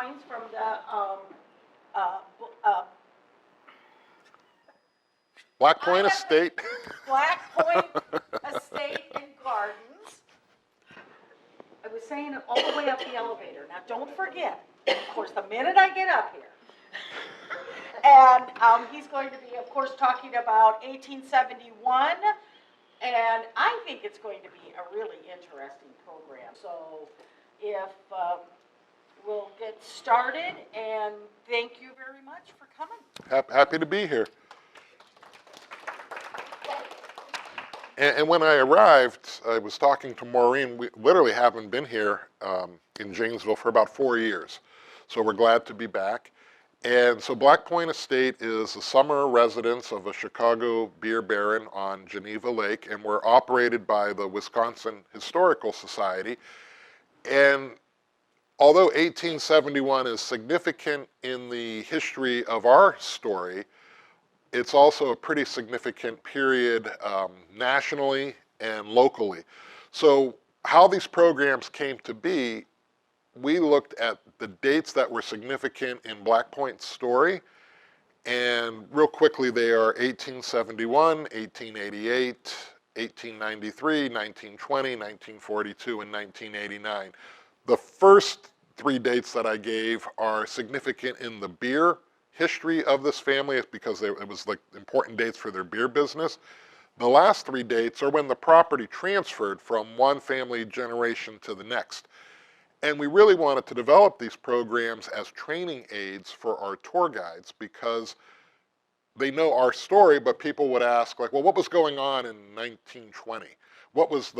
drawings from the Black Point Estate. Black Point Estate and Gardens. I was saying it all the way up the elevator. Now, don't forget, of course, the minute I get up here, and he's going to be, of course, talking about 1871, and I think it's going to be a really interesting program. So if we'll get started, and thank you very much for coming. Happy to be here. And when I arrived, I was talking to Maureen. We literally haven't been here in Janesville for about 4 years. So we're glad to be back. And so Black Point Estate is a summer residence of a Chicago beer baron on Geneva Lake, and we're operated by the Wisconsin Historical Society. And although 1871 is significant in the history of our story, it's also a pretty significant period nationally and locally. So how these programs came to be, we looked at the dates that were significant in Black Point's story, and real quickly they are 1871, 1888, 1893, 1920, 1942, and 1989. The first three dates that I gave are significant in the beer history of this family because it was like important dates for their beer business. The last three dates are when the property transferred from one family generation to the next. And we really wanted to develop these programs as training aids for our tour guides because they know our story, but people would ask, like, well, what was going on in 1920? What was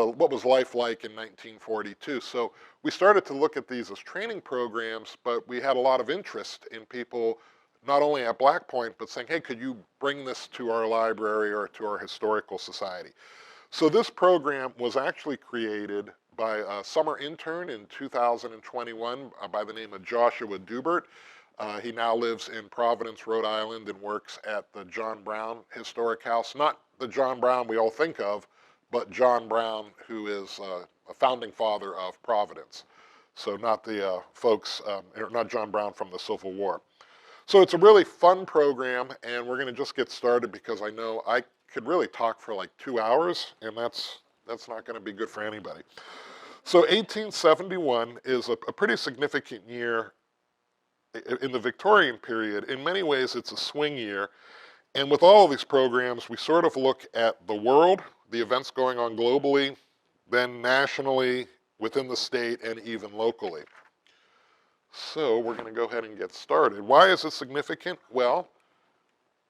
life like in 1942? So we started to look at these as training programs, but we had a lot of interest in people not only at Black Point, but saying, hey, could you bring this to our library or to our historical society? So this program was actually created by a summer intern in 2021 by the name of Joshua Dubert. He now lives in Providence, Rhode Island, and works at the John Brown Historic House. Not the John Brown we all think of, but John Brown, who is a founding father of Providence. So not the not John Brown from the Civil War. So it's a really fun program, and we're going to just get started because I know I could really talk for like 2 hours, and that's not going to be good for anybody. So 1871 is a pretty significant year in the Victorian period. In many ways, it's a swing year. And with all of these programs, we sort of look at the world, the events going on globally, then nationally, within the state, and even locally. So we're going to go ahead and get started. Why is it significant? Well,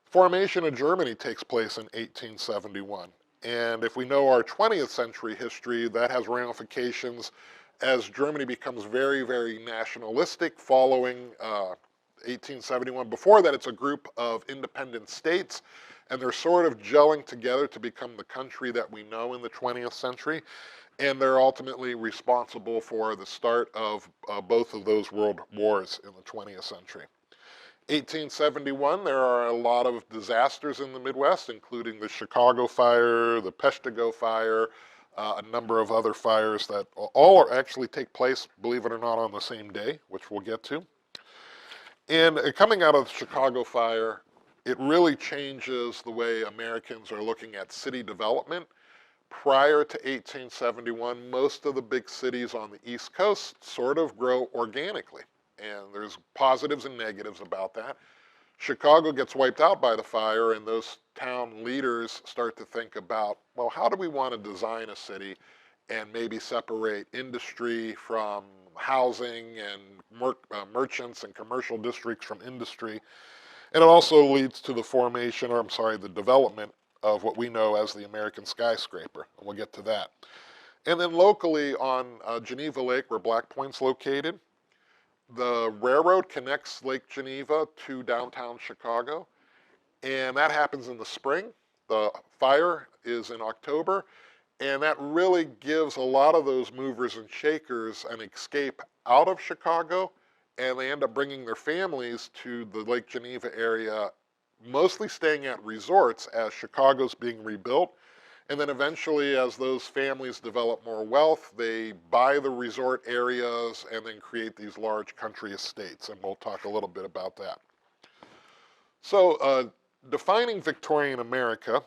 formation of Germany takes place in 1871. And if we know our 20th century history, that has ramifications as Germany becomes very, very nationalistic following 1871. Before that, it's a group of independent states, and they're sort of gelling together to become the country that we know in the 20th century. And they're ultimately responsible for the start of both of those world wars in the 20th century. 1871, there are a lot of disasters in the Midwest, including the Chicago fire, the Peshtigo fire, a number of other fires that all actually take place, believe it or not, on the same day, which we'll get to. And coming out of the Chicago fire, it really changes the way Americans are looking at city development. Prior to 1871, most of the big cities on the East Coast sort of grow organically. And there's positives and negatives about that. Chicago gets wiped out by the fire, and those town leaders start to think about, well, how do we want to design a city and maybe separate industry from housing and merchants and commercial districts from industry. And it also leads to the formation, the development of what we know as the American skyscraper. And we'll get to that. And then locally on Geneva Lake, where Black Point's located, the railroad connects Lake Geneva to downtown Chicago, and that happens in the spring. The fire is in October, and that really gives a lot of those movers and shakers an escape out of Chicago, and they end up bringing their families to the Lake Geneva area, mostly staying at resorts as Chicago's being rebuilt. And then eventually, as those families develop more wealth, they buy the resort areas and then create these large country estates. And we'll talk a little bit about that. So, defining Victorian America,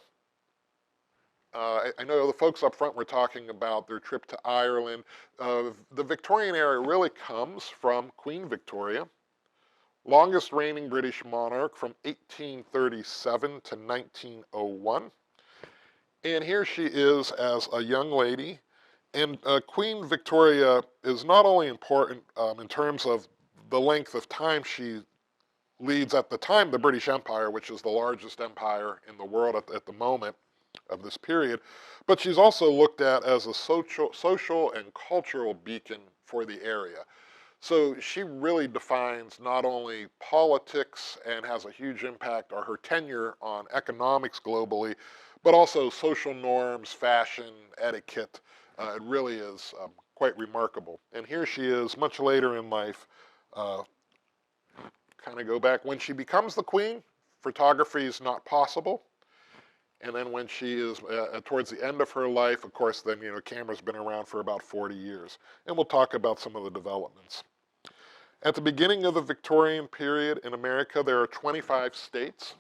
I know the folks up front were talking about their trip to Ireland. The Victorian era really comes from Queen Victoria, longest reigning British monarch from 1837 to 1901. And here she is as a young lady. And Queen Victoria is not only important in terms of the length of time she leads at the time the British Empire, which is the largest empire in the world at the moment of this period, but she's also looked at as a social and cultural beacon for the area. So she really defines not only politics and has a huge impact, or her tenure on economics globally, but also social norms, fashion, etiquette. It really is quite remarkable. And here she is much later in life, kind of go back. When she becomes the queen, photography is not possible. And then when she is towards the end of her life, of course, then, camera's been around for about 40 years. And we'll talk about some of the developments. At the beginning of the Victorian period in America, there are 25 states,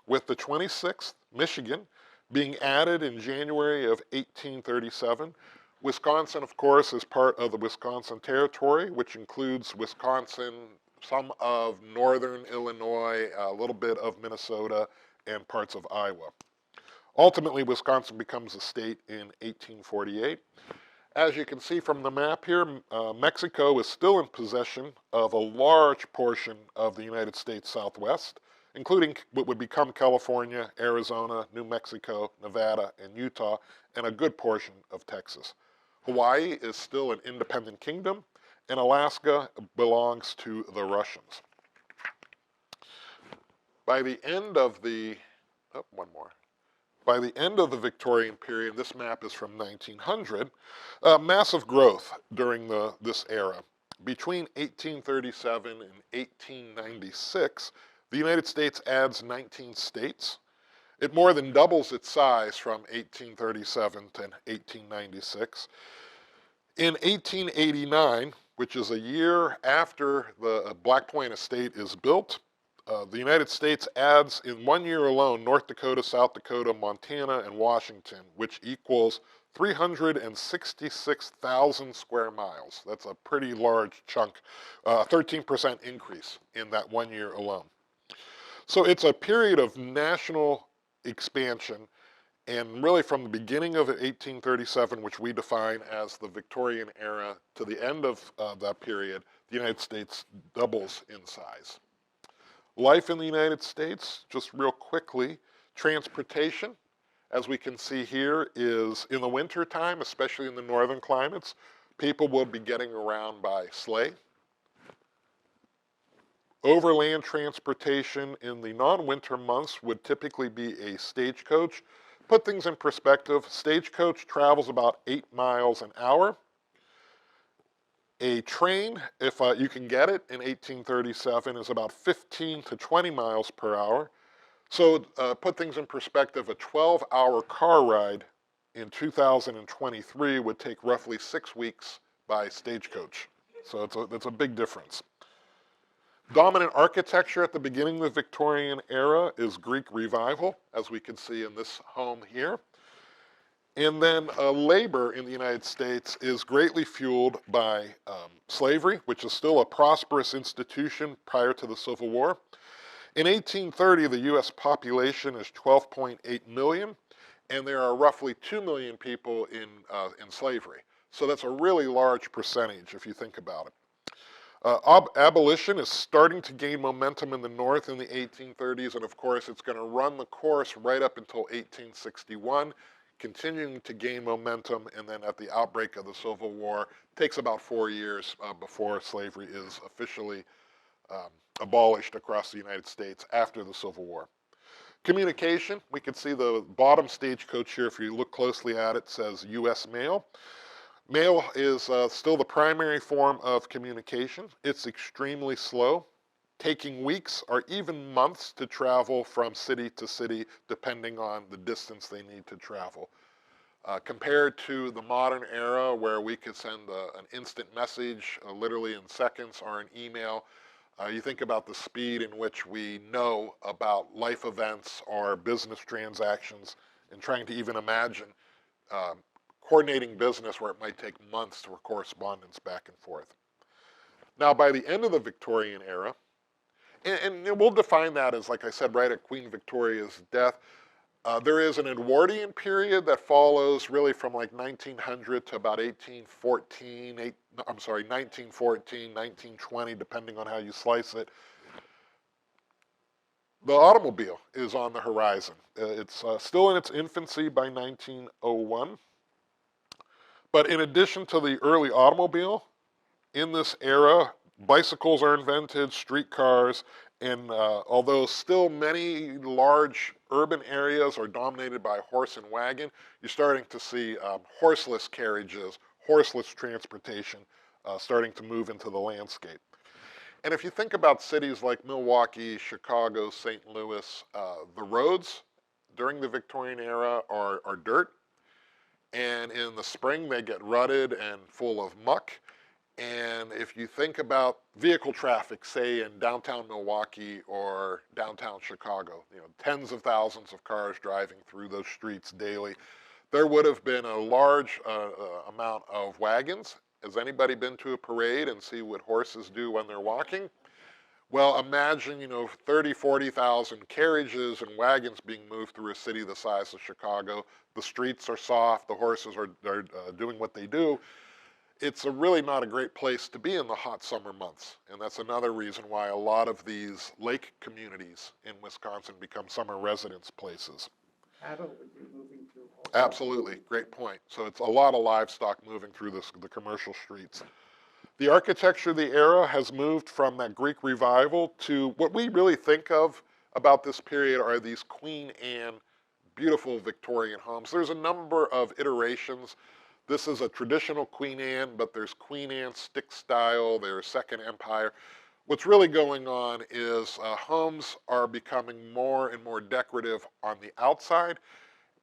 with the 26th, Michigan, being added in January of 1837. Wisconsin, of course, is part of the Wisconsin Territory, which includes Wisconsin, some of northern Illinois, a little bit of Minnesota, and parts of Iowa. Ultimately, Wisconsin becomes a state in 1848. As you can see from the map here, Mexico is still in possession of a large portion of the United States Southwest, including what would become California, Arizona, New Mexico, Nevada, and Utah, and a good portion of Texas. Hawaii is still an independent kingdom, and Alaska belongs to the Russians. By the end of the, By the end of the Victorian period, this map is from 1900, massive growth during this era. Between 1837 and 1896, the United States adds 19 states. It more than doubles its size from 1837 to 1896. In 1889, which is a year after the Black Point Estate is built, the United States adds in 1 year alone North Dakota, South Dakota, Montana, and Washington, which equals 366,000 square miles. That's a pretty large chunk, 13% increase in that 1 year alone. So it's a period of national expansion, and really from the beginning of 1837, which we define as the Victorian era, to the end of that period, the United States doubles in size. Life in the United States, just real quickly, transportation, as we can see here, is in the winter time, especially in the northern climates, people will be getting around by sleigh. Overland transportation in the non-winter months would typically be a stagecoach. Put things in perspective, stagecoach travels about 8 miles an hour. A train, if you can get it in 1837, is about 15 to 20 miles per hour. So put things in perspective, a 12-hour car ride in 2023 would take roughly 6 weeks by stagecoach. So it's a big difference. Dominant architecture at the beginning of the Victorian era is Greek Revival, as we can see in this home here. And then labor in the United States is greatly fueled by slavery, which is still a prosperous institution prior to the Civil War. In 1830, the U.S. population is 12.8 million, and there are roughly 2 million people in slavery. So that's a really large percentage if you think about it. Abolition is starting to gain momentum in the North in the 1830s, and of course it's going to run the course right up until 1861, continuing to gain momentum, and then at the outbreak of the Civil War, it takes about 4 years before slavery is officially abolished across the United States after the Civil War. Communication, we can see the bottom stagecoach here, if you look closely at it, says US Mail. Mail is still the primary form of communication. It's extremely slow, taking weeks or even months to travel from city to city, depending on the distance they need to travel. compared to the modern era where we could send an instant message literally in seconds or an email. You think about the speed in which we know about life events or business transactions and trying to even imagine uh, coordinating business where it might take months for correspondence back and forth. Now, by the end of the Victorian era, and we'll define that as, like I said, right at Queen Victoria's death, there is an Edwardian period that follows really from like 1900 to about 1914, 1920, depending on how you slice it. The automobile is on the horizon. It's still in its infancy by 1901. But in addition to the early automobile, in this era, bicycles are invented, streetcars, and although still many large urban areas are dominated by horse and wagon, you're starting to see horseless carriages, horseless transportation starting to move into the landscape. And if you think about cities like Milwaukee, Chicago, St. Louis, the roads during the Victorian era are dirt, and in the spring they get rutted and full of muck. And if you think about vehicle traffic, say in downtown Milwaukee or downtown Chicago, tens of thousands of cars driving through those streets daily, there would have been a large amount of wagons. Has anybody been to a parade and see what horses do when they're walking? Well, imagine, 30, 40,000 carriages and wagons being moved through a city the size of Chicago. The streets are soft, the horses are doing what they do. It's really not a great place to be in the hot summer months. And that's another reason why a lot of these lake communities in Wisconsin become summer residence places. Cattle would be moving through. Absolutely, great point. So it's a lot of livestock moving through the commercial streets. The architecture of the era has moved from that Greek revival to what we really think of about this period are these Queen Anne beautiful Victorian homes. There's a number of iterations. This is a traditional Queen Anne, but there's Queen Anne stick style, there's Second Empire. What's really going on is homes are becoming more and more decorative on the outside.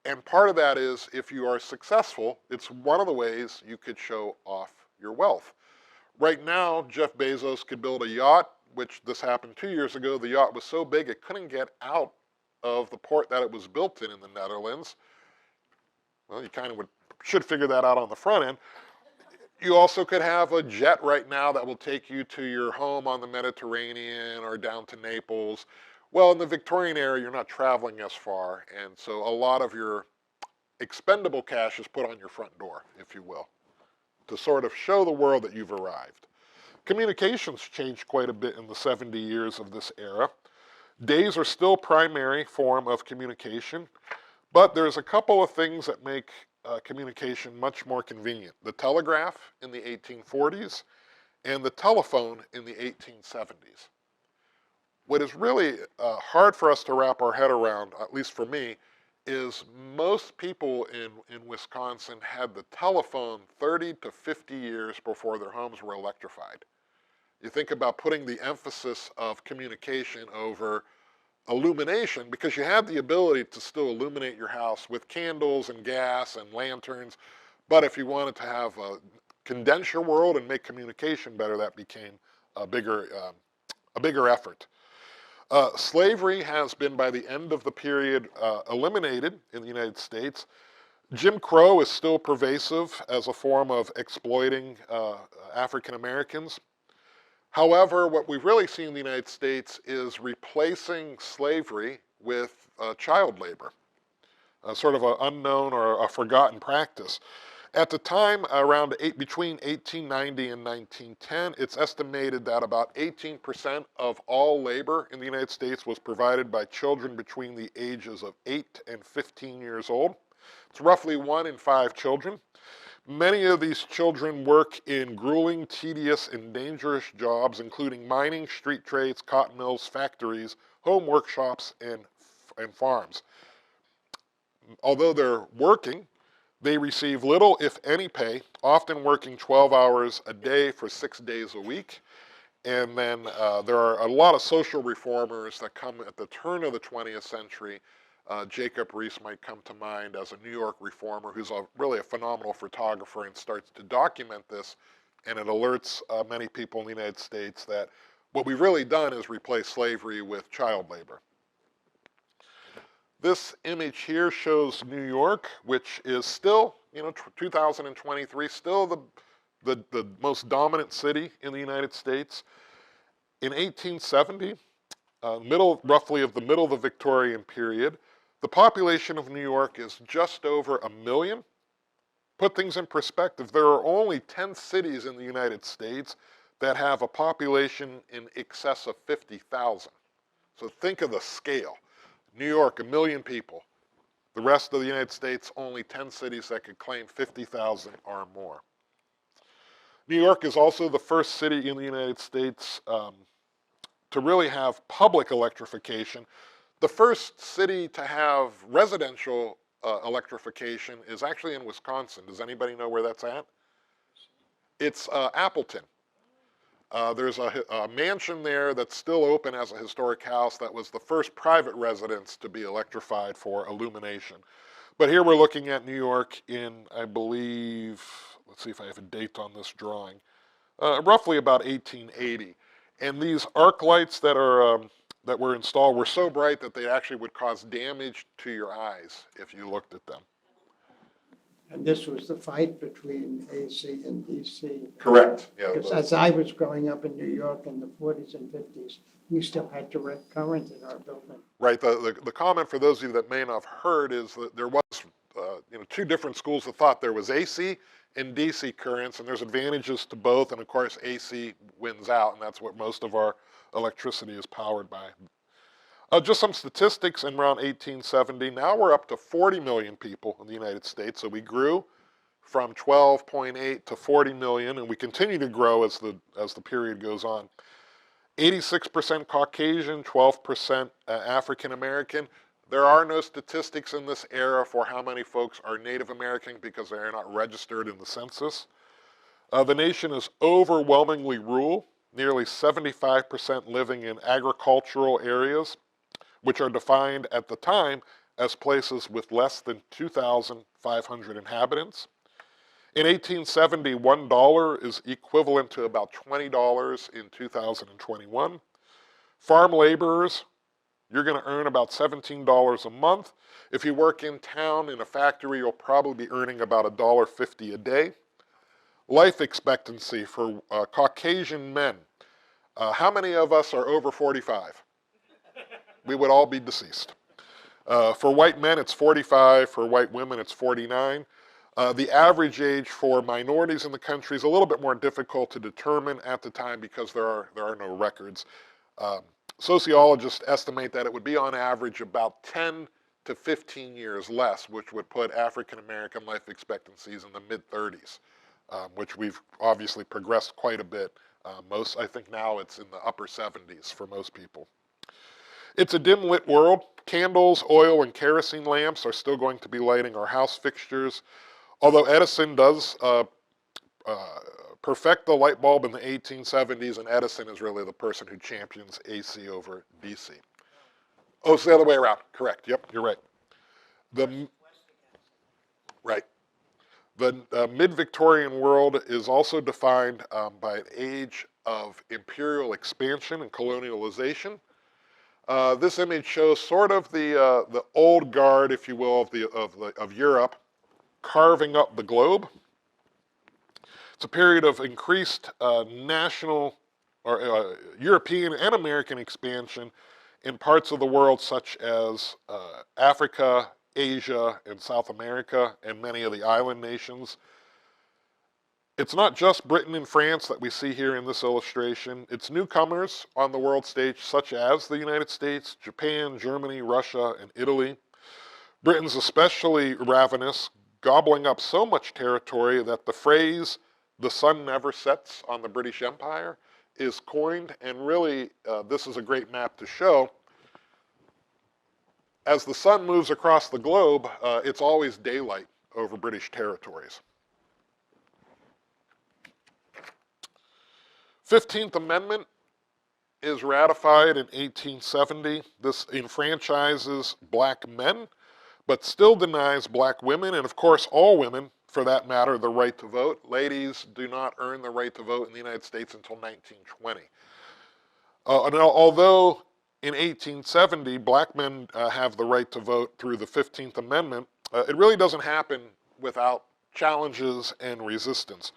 And part of that is if you are successful, it's one of the ways you could show off your wealth. Right now, Jeff Bezos could build a yacht, which this happened 2 years ago. The yacht was so big it couldn't get out of the port that it was built in the Netherlands. Well, you kind of should figure that out on the front end. You also could have a jet right now that will take you to your home on the Mediterranean or down to Naples. Well, in the Victorian era, you're not traveling as far, and so a lot of your expendable cash is put on your front door, if you will, to sort of show the world that you've arrived. Communications changed quite a bit in the 70 years of this era. Days are still primary form of communication, but there's a couple of things that make communication much more convenient. The telegraph in the 1840s and the telephone in the 1870s. What is really hard for us to wrap our head around, at least for me, is most people in Wisconsin had the telephone 30 to 50 years before their homes were electrified. You think about putting the emphasis of communication over illumination, because you had the ability to still illuminate your house with candles and gas and lanterns, but if you wanted to have condense your world and make communication better, that became a bigger effort. Slavery has been, by the end of the period, eliminated in the United States. Jim Crow is still pervasive as a form of exploiting African Americans. However, what we've really seen in the United States is replacing slavery with child labor, sort of an unknown or a forgotten practice. At the time, between 1890 and 1910, it's estimated that about 18% of all labor in the United States was provided by children between the ages of 8 and 15 years old. It's roughly 1 in 5 children. Many of these children work in grueling, tedious, and dangerous jobs, including mining, street trades, cotton mills, factories, home workshops, and farms. Although they're working, they receive little, if any, pay, often working 12 hours a day for 6 days a week. And then there are a lot of social reformers that come at the turn of the 20th century Jacob Riis might come to mind as a New York reformer who's really a phenomenal photographer and starts to document this, and it alerts many people in the United States that what we've really done is replace slavery with child labor. This image here shows New York, which is still, 2023, still the most dominant city in the United States. In 1870, roughly of the middle of the Victorian period, the population of New York is just over 1 million. Put things in perspective, there are only 10 cities in the United States that have a population in excess of 50,000. So think of the scale. New York, 1 million people. The rest of the United States, only 10 cities that could claim 50,000 or more. New York is also the first city in the United States to really have public electrification. The first city to have residential electrification is actually in Wisconsin. Does anybody know where that's at? It's Appleton. There's a mansion there that's still open as a historic house that was the first private residence to be electrified for illumination. But here we're looking at New York in, I believe, let's see if I have a date on this drawing, roughly about 1880. And these arc lights that were installed were so bright that they actually would cause damage to your eyes if you looked at them. And this was the fight between AC and DC. Correct. Yeah. Because as I was growing up in New York in the 40s and 50s, we still had direct current in our building. Right. The comment for those of you that may not have heard is that there was, two different schools of thought. There was AC and DC currents, and there's advantages to both. And of course, AC wins out, and that's what most of our electricity is powered by. Just some statistics in around 1870. Now we're up to 40 million people in the United States. So we grew from 12.8 to 40 million, and we continue to grow as the period goes on. 86% Caucasian, 12% African American. There are no statistics in this era for how many folks are Native American because they are not registered in the census. The nation is overwhelmingly rural, nearly 75% living in agricultural areas, which are defined at the time as places with less than 2,500 inhabitants. In 1870, $1 is equivalent to about $20 in 2021. Farm laborers, you're going to earn about $17 a month. If you work in town in a factory, you'll probably be earning about $1.50 a day. Life expectancy for Caucasian men. How many of us are over 45? We would all be deceased. For white men, it's 45. For white women, it's 49. The average age for minorities in the country is a little bit more difficult to determine at the time because there are no records. Sociologists estimate that it would be on average about 10 to 15 years less, which would put African American life expectancies in the mid-30s, which we've obviously progressed quite a bit. I think now it's in the upper 70s for most people. It's a dim lit world. Candles, oil, and kerosene lamps are still going to be lighting our house fixtures. Although Edison does perfect the light bulb in the 1870s, and Edison is really the person who champions AC over DC. Oh, it's the other way around. Correct. Yep, you're right. Right. The mid-Victorian world is also defined by an age of imperial expansion and colonialization. This image shows sort of the old guard, if you will, of Europe, carving up the globe. It's a period of increased national or European and American expansion in parts of the world such as Africa, Asia, and South America, and many of the island nations. It's not just Britain and France that we see here in this illustration. It's newcomers on the world stage such as the United States, Japan, Germany, Russia, and Italy. Britain's especially ravenous, gobbling up so much territory that the phrase, "the sun never sets on the British Empire," is coined, and really this is a great map to show. As the sun moves across the globe, it's always daylight over British territories. 15th Amendment is ratified in 1870. This enfranchises black men, but still denies black women, and of course all women, for that matter, the right to vote. Ladies do not earn the right to vote in the United States until 1920. And although in 1870 black men have the right to vote through the 15th Amendment, it really doesn't happen without challenges and resistance.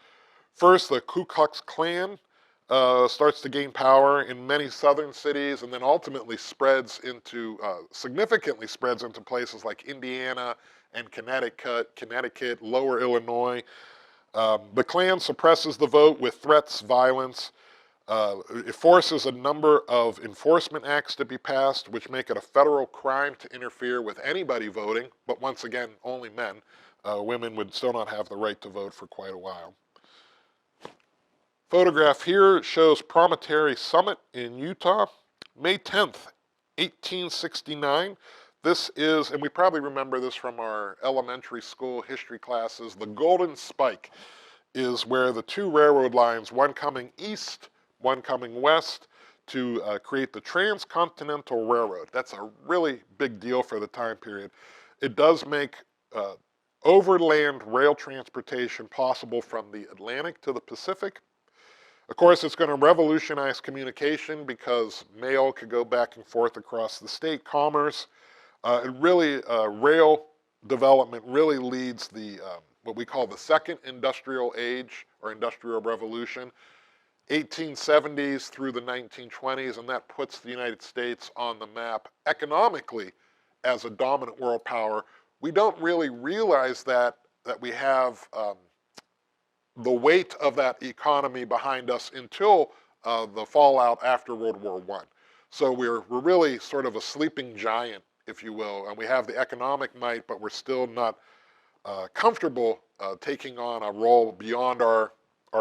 First, the Ku Klux Klan starts to gain power in many southern cities, and then ultimately significantly spreads into places like Indiana and Connecticut, Lower Illinois. The Klan suppresses the vote with threats, violence. It forces a number of enforcement acts to be passed, which make it a federal crime to interfere with anybody voting, but once again, only men. Women would still not have the right to vote for quite a while. Photograph here shows Promontory Summit in Utah, May 10th, 1869. This is, and we probably remember this from our elementary school history classes, the Golden Spike is where the two railroad lines, one coming east, one coming west, to create the Transcontinental Railroad. That's a really big deal for the time period. It does make overland rail transportation possible from the Atlantic to the Pacific. Of course, it's going to revolutionize communication because mail could go back and forth across the state, commerce. Rail development really leads the what we call the second industrial age or industrial revolution, 1870s through the 1920s, and that puts the United States on the map economically as a dominant world power. We don't really realize that we have the weight of that economy behind us until the fallout after World War I. So we're really sort of a sleeping giant, if you will, and we have the economic might, but we're still not comfortable taking on a role beyond our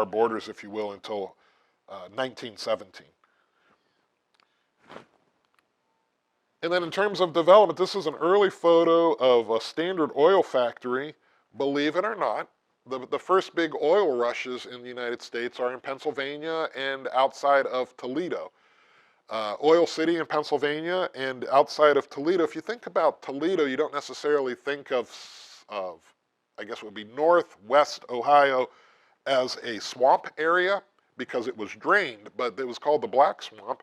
borders, if you will, until 1917. And then in terms of development, this is an early photo of a Standard Oil factory. Believe it or not, the first big oil rushes in the United States are in Pennsylvania and outside of Toledo. Oil City in Pennsylvania and outside of Toledo. If you think about Toledo, you don't necessarily think of I guess it would be northwest Ohio as a swamp area because it was drained, but it was called the Black Swamp.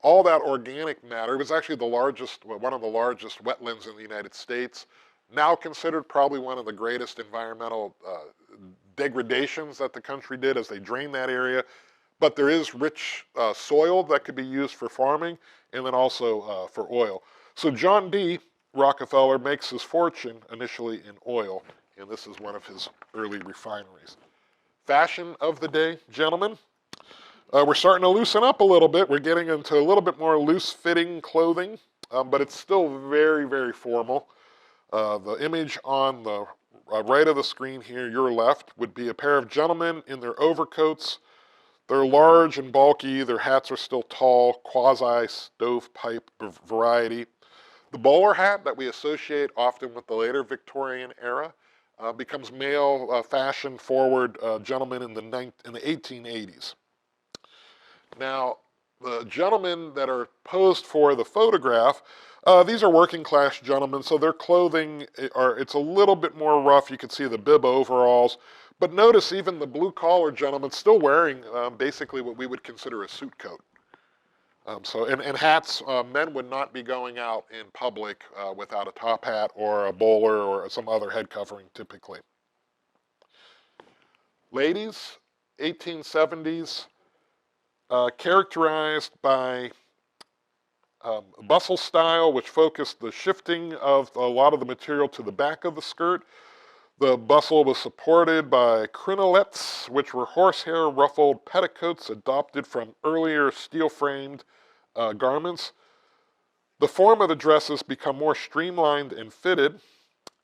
All that organic matter, it was actually one of the largest wetlands in the United States, now considered probably one of the greatest environmental degradations that the country did as they drained that area. But there is rich soil that could be used for farming and then also for oil. So John D. Rockefeller makes his fortune initially in oil, and this is one of his early refineries. Fashion of the day, gentlemen. We're starting to loosen up a little bit. We're getting into a little bit more loose-fitting clothing, but it's still very, very formal. The image on the right of the screen here, your left, would be a pair of gentlemen in their overcoats. They're large and bulky. Their hats are still tall, quasi-stovepipe variety. The bowler hat that we associate often with the later Victorian era becomes male fashion-forward gentlemen in the 1880s. Now, the gentlemen that are posed for the photograph, these are working class gentlemen, so their clothing, it's a little bit more rough. You can see the bib overalls. But notice even the blue-collar gentleman still wearing basically what we would consider a suit coat. And hats, men would not be going out in public without a top hat or a bowler or some other head covering typically. Ladies, 1870s, characterized by bustle style, which focused the shifting of a lot of the material to the back of the skirt. The bustle was supported by crinolets, which were horsehair ruffled petticoats adopted from earlier steel-framed garments. The form of the dresses become more streamlined and fitted,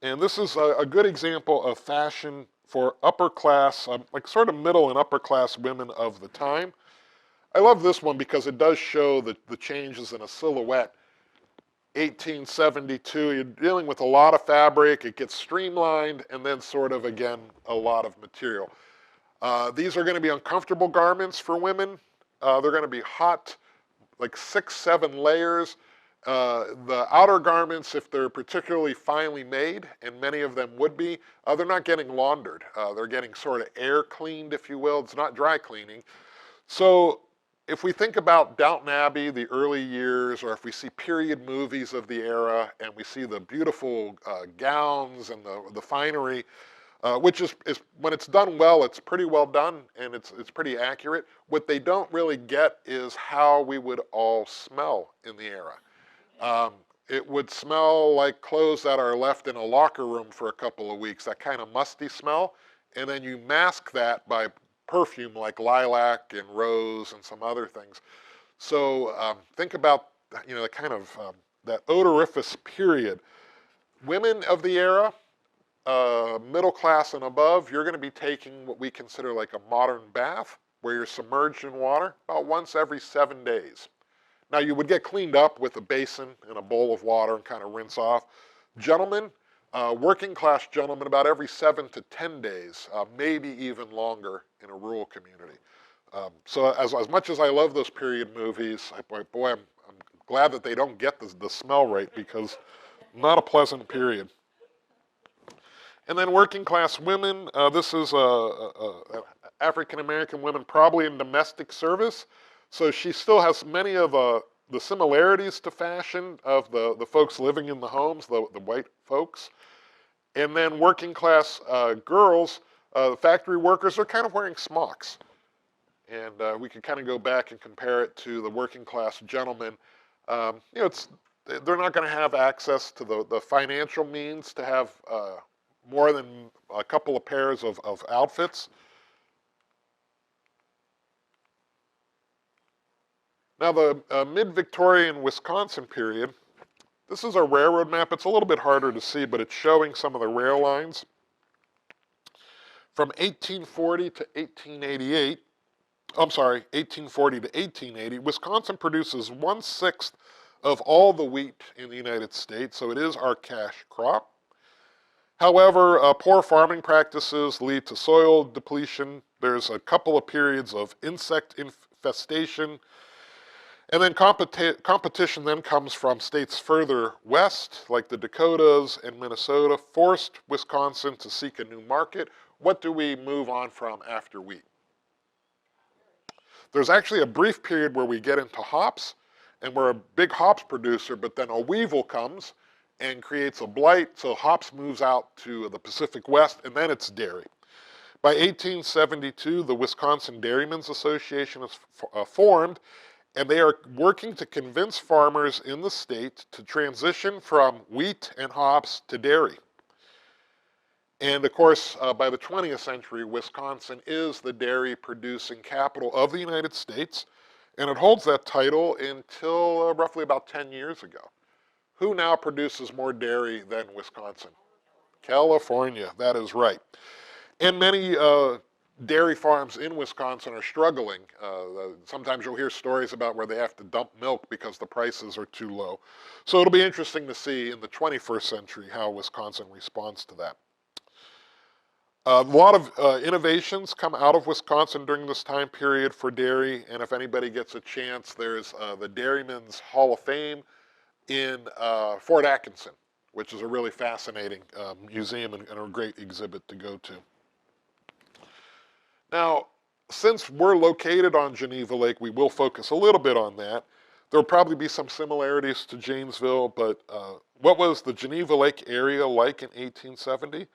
and this is a good example of fashion for upper class, like sort of middle and upper class women of the time. I love this one because it does show the changes in a silhouette. 1872, you're dealing with a lot of fabric, it gets streamlined, and then sort of, again, a lot of material. These are going to be uncomfortable garments for women. They're going to be hot, like 6, 7 layers. The outer garments, if they're particularly finely made, and many of them would be, they're not getting laundered. They're getting sort of air cleaned, if you will. It's not dry cleaning. So if we think about Downton Abbey, the early years, or if we see period movies of the era, and we see the beautiful gowns and the finery, which is when it's done well, it's pretty well done, and it's pretty accurate. What they don't really get is how we would all smell in the era. It would smell like clothes that are left in a locker room for a couple of weeks, that kind of musty smell, and then you mask that by perfume like lilac and rose and some other things. So think about, you know, the kind of that odoriferous period. Women of the era, middle class and above, you're going to be taking what we consider like a modern bath, where you're submerged in water about once every 7 days. Now, you would get cleaned up with a basin and a bowl of water and kind of rinse off. Gentlemen, working class gentlemen, about every 7 to 10 days, maybe even longer in a rural community. So as much as I love those period movies, boy, I'm glad that they don't get the smell right, because not a pleasant period. And then working class women, this is African American women probably in domestic service. So she still has many of the similarities to fashion of the folks living in the homes, the white folks. And then working class girls, the factory workers, are kind of wearing smocks. And we could kind of go back and compare it to the working class gentlemen. You know, they're not going to have access to the financial means to have more than a couple of pairs of outfits. Now, the mid-Victorian Wisconsin period, this is a railroad map. It's a little bit harder to see, but it's showing some of the rail lines. From 1840 to 1888, I'm sorry, 1840 to 1880, Wisconsin produces 1/6 of all the wheat in the United States, so it is our cash crop. However, poor farming practices lead to soil depletion. There's a couple of periods of insect infestation. And then competition then comes from states further west, like the Dakotas and Minnesota, forced Wisconsin to seek a new market. What do we move on from after wheat? There's actually a brief period where we get into hops, and we're a big hops producer, but then a weevil comes and creates a blight, so hops moves out to the Pacific West, and then it's dairy. By 1872, the Wisconsin Dairymen's Association is formed, and they are working to convince farmers in the state to transition from wheat and hops to dairy. And of course, by the 20th century, Wisconsin is the dairy producing capital of the United States, and it holds that title until roughly about 10 years ago. Who now produces more dairy than Wisconsin? California, that is right. And many dairy farms in Wisconsin are struggling. Sometimes you'll hear stories about where they have to dump milk because the prices are too low. So it'll be interesting to see in the 21st century how Wisconsin responds to that. A lot of innovations come out of Wisconsin during this time period for dairy, and if anybody gets a chance, there's the Dairymen's Hall of Fame in Fort Atkinson, which is a really fascinating museum and a great exhibit to go to. Now, since we're located on Geneva Lake, we will focus a little bit on that. There'll probably be some similarities to Janesville, but what was the Geneva Lake area like in 1870?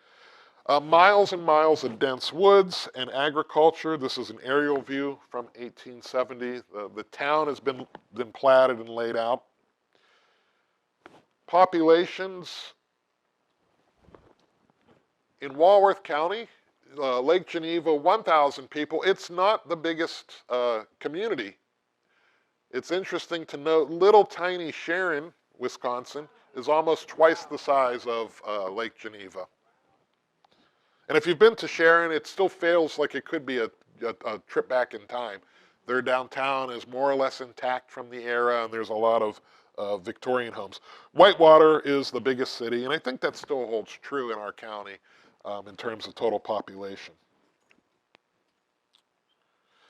Miles and miles of dense woods and agriculture. This is an aerial view from 1870. The town has been platted and laid out. Populations in Walworth County, Lake Geneva, 1,000 people. It's not the biggest community. It's interesting to note, little tiny Sharon, Wisconsin, is almost twice the size of Lake Geneva. And if you've been to Sharon, it still feels like it could be a trip back in time. Their downtown is more or less intact from the era, and there's a lot of Victorian homes. Whitewater is the biggest city, and I think that still holds true in our county in terms of total population.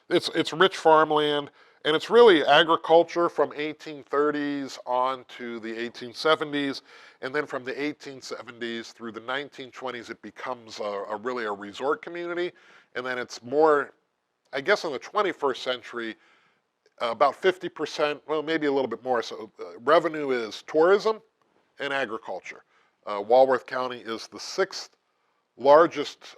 It's rich farmland, And it's really agriculture from 1830s on to the 1870s, and then from the 1870s through the 1920s, it becomes really a resort community, and then it's more, I guess in the 21st century, about 50%, well, maybe a little bit more, so revenue is tourism and agriculture. Walworth County is the 6th largest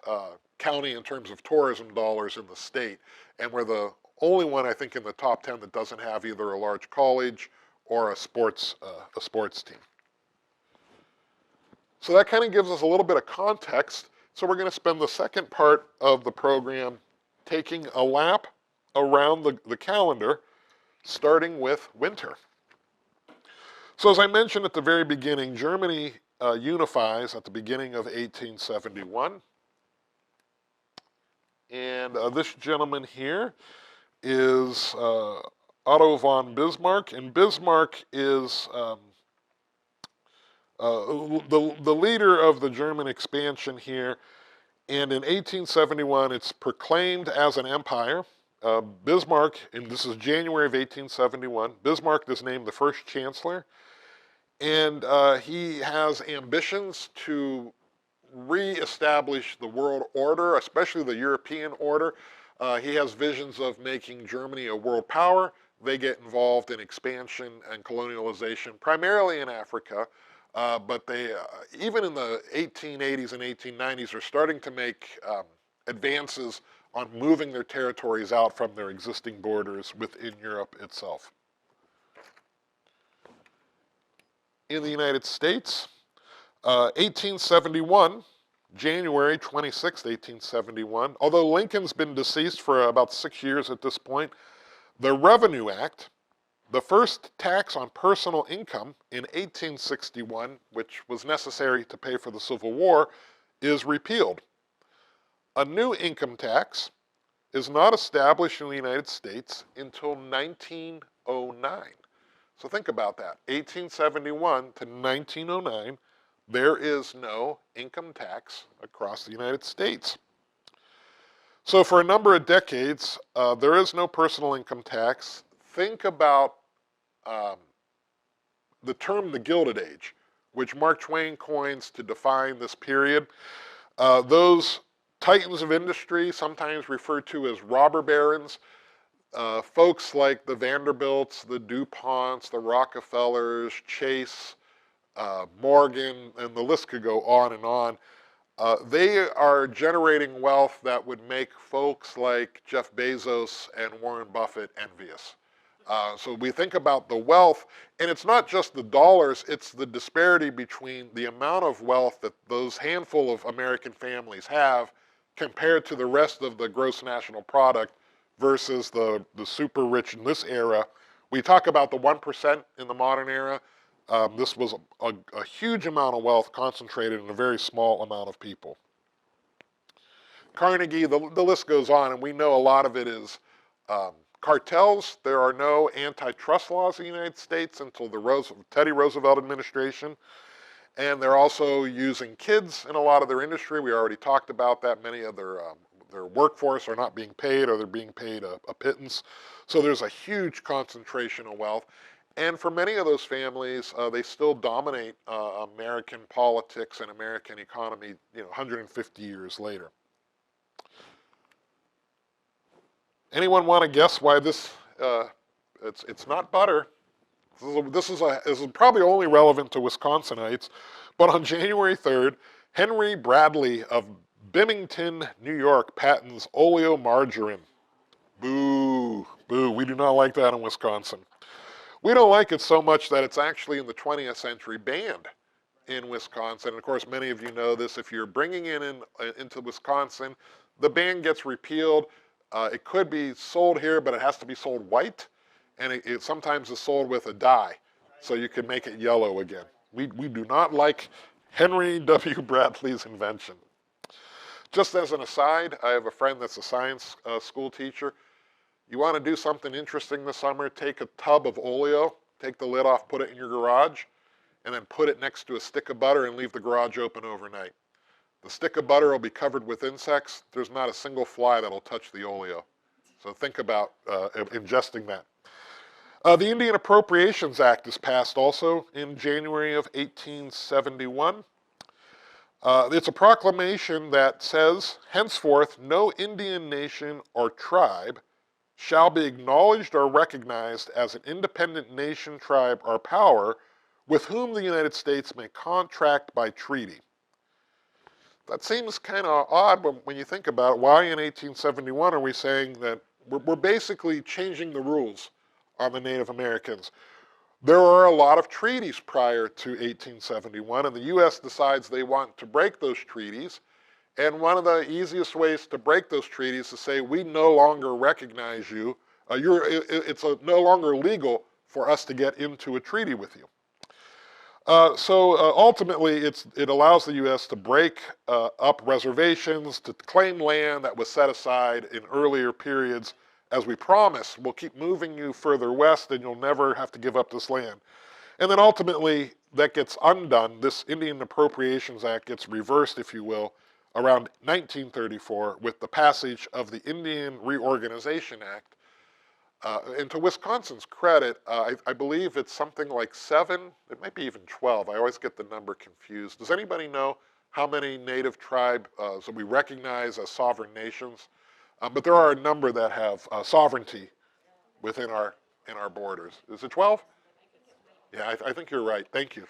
county in terms of tourism dollars in the state, and we're the only one, I think, in the top 10 that doesn't have either a large college or a sports team. So that kind of gives us a little bit of context. So we're going to spend the second part of the program taking a lap around the calendar, starting with winter. So as I mentioned at the very beginning, Germany unifies at the beginning of 1871. And this gentleman here is Otto von Bismarck, and Bismarck is the leader of the German expansion here. And in 1871, it's proclaimed as an empire. Bismarck, and this is January of 1871, Bismarck is named the first chancellor, and he has ambitions to re-establish the world order, especially the European order. He has visions of making Germany a world power. They get involved in expansion and colonialization, primarily in Africa, but they, even in the 1880s and 1890s, are starting to make advances on moving their territories out from their existing borders within Europe itself. In the United States, 1871, January 26, 1871, although Lincoln's been deceased for about 6 years at this point, the Revenue Act, the first tax on personal income in 1861, which was necessary to pay for the Civil War, is repealed. A new income tax is not established in the United States until 1909. So think about that, 1871 to 1909, there is no income tax across the United States. So for a number of decades, there is no personal income tax. Think about the term the Gilded Age, which Mark Twain coins to define this period. Those titans of industry, sometimes referred to as robber barons, folks like the Vanderbilts, the DuPonts, the Rockefellers, Chase, Morgan, and the list could go on and on. They are generating wealth that would make folks like Jeff Bezos and Warren Buffett envious. So we think about the wealth, and it's not just the dollars, it's the disparity between the amount of wealth that those handful of American families have compared to the rest of the gross national product versus the super rich in this era. We talk about the 1% in the modern era. This was a huge amount of wealth concentrated in a very small amount of people. Carnegie, the list goes on, and we know a lot of it is cartels. There are no antitrust laws in the United States until the Teddy Roosevelt administration. And they're also using kids in a lot of their industry. We already talked about that. Many of their workforce are not being paid, or they're being paid a pittance. So there's a huge concentration of wealth. And for many of those families, they still dominate American politics and American economy, 150 years later. Anyone want to guess why this? It's not butter. This is probably only relevant to Wisconsinites, but on January 3rd, Henry Bradley of Bimington, New York, patents oleomargarine. Boo, boo, we do not like that in Wisconsin. We don't like it so much that it's actually in the 20th century banned in Wisconsin. And of course, many of you know this. If you're bringing it into Wisconsin, the ban gets repealed. It could be sold here, but it has to be sold white. And it sometimes is sold with a dye, so you can make it yellow again. We do not like Henry W. Bradley's invention. Just as an aside, I have a friend that's a science school teacher. You want to do something interesting this summer, take a tub of oleo, take the lid off, put it in your garage, and then put it next to a stick of butter and leave the garage open overnight. The stick of butter will be covered with insects. There's not a single fly that'll touch the oleo. So think about ingesting that. The Indian Appropriations Act is passed also in January of 1871. It's a proclamation that says, henceforth, no Indian nation or tribe shall be acknowledged or recognized as an independent nation, tribe, or power with whom the United States may contract by treaty. That seems kind of odd when you think about it. Why in 1871 are we saying that we're basically changing the rules on the Native Americans? There are a lot of treaties prior to 1871, and the U.S. decides they want to break those treaties. And one of the easiest ways to break those treaties is to say, we no longer recognize you. It's no longer legal for us to get into a treaty with you. Ultimately, it allows the U.S. to break up reservations, to claim land that was set aside in earlier periods. As we promise, we'll keep moving you further west and you'll never have to give up this land. And then ultimately, that gets undone. This Indian Appropriations Act gets reversed, if you will, around 1934 with the passage of the Indian Reorganization Act. And to Wisconsin's credit, I believe it's something like 7, it might be even 12. I always get the number confused. Does anybody know how many native tribes that we recognize as sovereign nations? But there are a number that have sovereignty within our borders. Is it 12? Yeah, I think you're right. Thank you.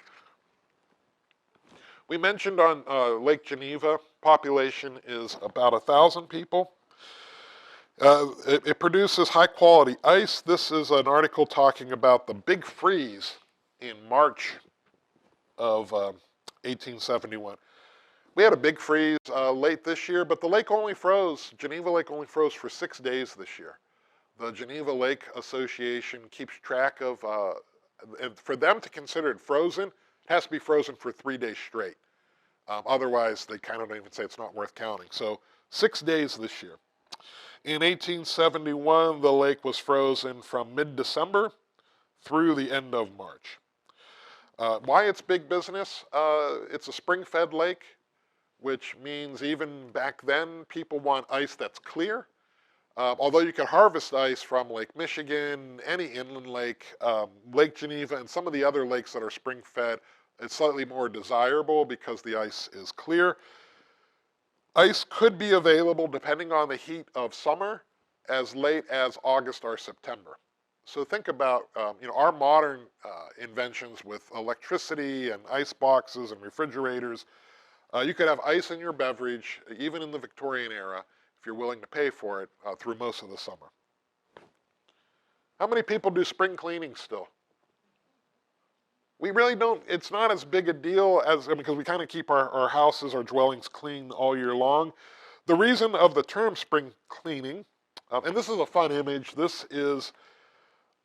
We mentioned on Lake Geneva, population is about 1,000 people. It produces high quality ice. This is an article talking about the big freeze in March of 1871. We had a big freeze late this year, but the lake only froze, Geneva Lake only froze for 6 days this year. The Geneva Lake Association keeps track of, and for them to consider it frozen, it has to be frozen for 3 days straight. Otherwise, they kind of don't even say it's not worth counting. So 6 days this year. In 1871, the lake was frozen from mid-December through the end of March. Why it's big business? It's a spring-fed lake, which means even back then, people want ice that's clear. Although you can harvest ice from Lake Michigan, any inland lake, Lake Geneva, and some of the other lakes that are spring-fed, it's slightly more desirable because the ice is clear. Ice could be available, depending on the heat of summer, as late as August or September. So think about our modern inventions with electricity and ice boxes and refrigerators. You could have ice in your beverage, even in the Victorian era, if you're willing to pay for it, through most of the summer. How many people do spring cleaning still? We really don't, it's not as big a deal because we kind of keep our houses, our dwellings clean all year long. The reason of the term spring cleaning, and this is a fun image, this is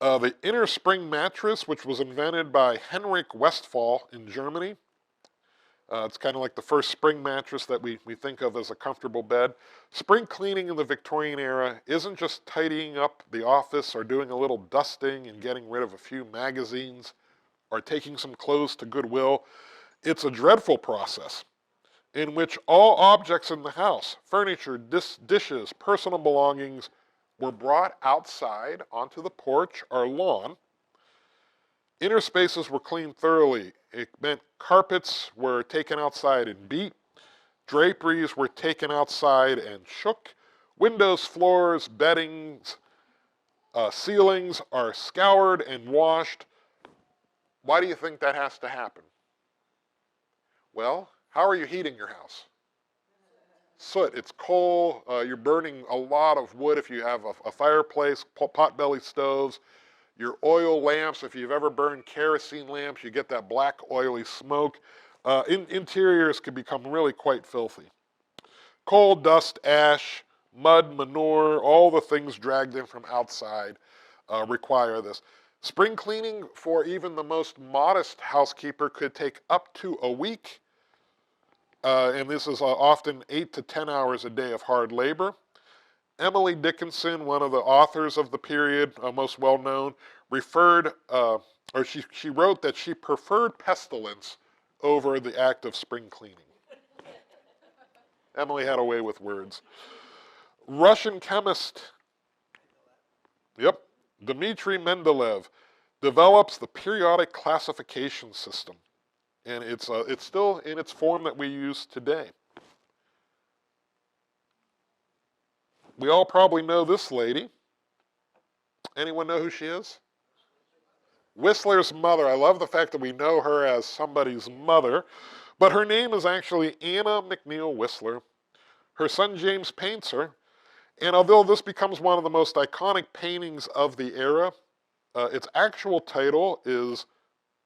the inner spring mattress, which was invented by Henrik Westphal in Germany. It's kind of like the first spring mattress that we think of as a comfortable bed. Spring cleaning in the Victorian era isn't just tidying up the office or doing a little dusting and getting rid of a few magazines or taking some clothes to Goodwill. It's a dreadful process in which all objects in the house, furniture, dishes, personal belongings, were brought outside onto the porch or lawn. Inner spaces were cleaned thoroughly. It meant carpets were taken outside and beat. Draperies were taken outside and shook. Windows, floors, beddings, ceilings are scoured and washed. Why do you think that has to happen? Well, how are you heating your house? Soot, it's coal, you're burning a lot of wood if you have a fireplace, pot-belly stoves. Your oil lamps, if you've ever burned kerosene lamps, you get that black oily smoke. Interiors can become really quite filthy. Coal, dust, ash, mud, manure, all the things dragged in from outside require this. Spring cleaning for even the most modest housekeeper could take up to a week, and this is often 8 to 10 hours a day of hard labor. Emily Dickinson, one of the authors of the period, most well known, she wrote that she preferred pestilence over the act of spring cleaning. Emily had a way with words. Russian chemist, Dmitry Mendeleev develops the periodic classification system. And it's still in its form that we use today. We all probably know this lady. Anyone know who she is? Whistler's mother. I love the fact that we know her as somebody's mother, but her name is actually Anna McNeil Whistler. Her son James paints her, and although this becomes one of the most iconic paintings of the era, its actual title is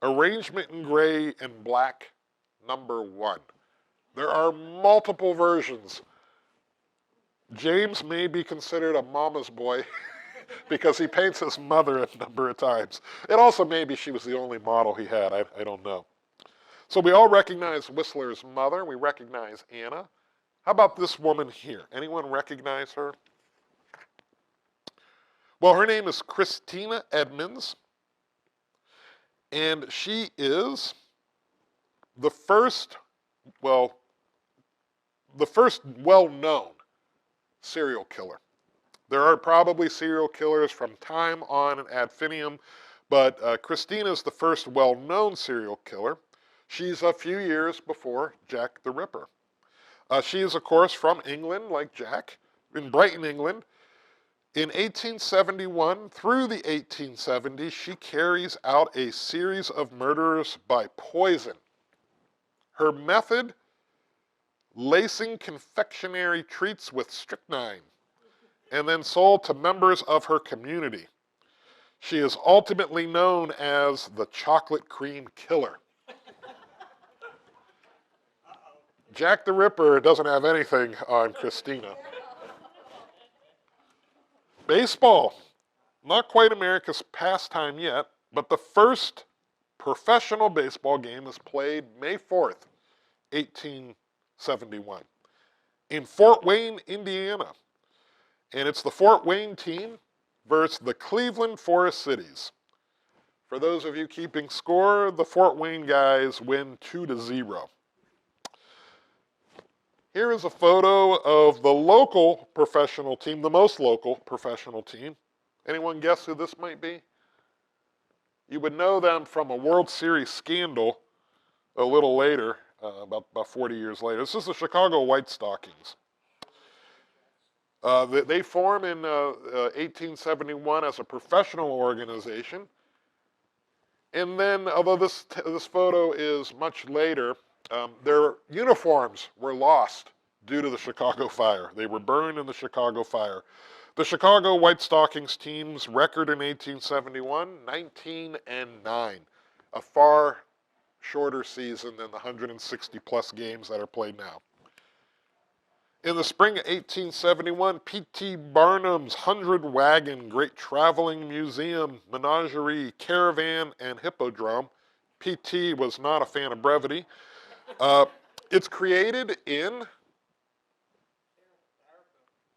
Arrangement in Gray and Black #1. There are multiple versions. James may be considered a mama's boy because he paints his mother a number of times. And also maybe she was the only model he had, I don't know. So we all recognize Whistler's mother, we recognize Anna. How about this woman here? Anyone recognize her? Well, her name is Christina Edmonds, and she is the first well-known serial killer. There are probably serial killers from time on ad infinitum, but Christina is the first well-known serial killer. She's a few years before Jack the Ripper. She is, of course, from England, like Jack, in Brighton, England. In 1871 through the 1870s, she carries out a series of murders by poison. Her method, lacing confectionery treats with strychnine, and then sold to members of her community. She is ultimately known as the Chocolate Cream Killer. Jack the Ripper doesn't have anything on Christina. Baseball, not quite America's pastime yet, but the first professional baseball game is played May 4th, 1871, in Fort Wayne, Indiana. And it's the Fort Wayne team versus the Cleveland Forest Cities. For those of you keeping score, the Fort Wayne guys win 2-0. Here is a photo of the local professional team, the most local professional team. Anyone guess who this might be? You would know them from a World Series scandal a little later, about 40 years later. This is the Chicago White Stockings. They form in 1871 as a professional organization. And then, although this photo is much later, their uniforms were lost due to the Chicago fire. They were burned in the Chicago fire. The Chicago White Stockings team's record in 1871, 19-9, a far shorter season than the 160-plus games that are played now. In the spring of 1871, P.T. Barnum's 100-wagon Great Traveling Museum, Menagerie, Caravan, and Hippodrome. P.T. was not a fan of brevity. It's created in,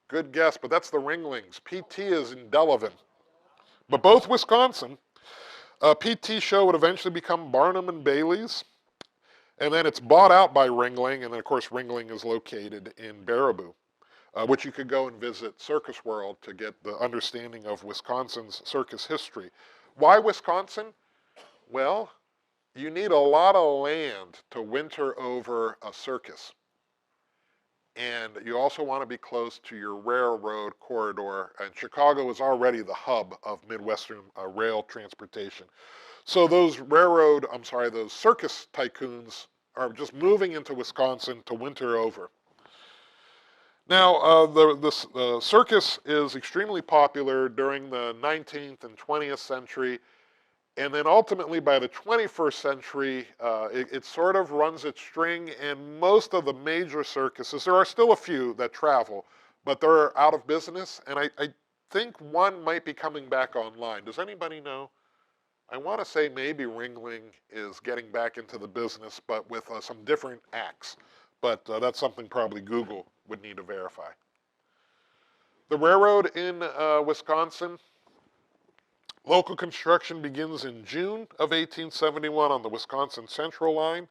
good guess, but that's the Ringlings. P.T. is in Delavan. But both Wisconsin. P.T. show would eventually become Barnum and Bailey's. And then it's bought out by Ringling, and then of course Ringling is located in Baraboo, which you could go and visit Circus World to get the understanding of Wisconsin's circus history. Why Wisconsin? Well, you need a lot of land to winter over a circus. And you also want to be close to your railroad corridor, and Chicago is already the hub of Midwestern rail transportation. So those circus tycoons are just moving into Wisconsin to winter over. Now, the circus is extremely popular during the 19th and 20th century, and then ultimately by the 21st century, it sort of runs its string, and most of the major circuses, there are still a few that travel, but they're out of business, and I think one might be coming back online. Does anybody know? I want to say maybe Ringling is getting back into the business, but with some different acts. But that's something probably Google would need to verify. The railroad in Wisconsin, local construction begins in June of 1871 on the Wisconsin Central Line.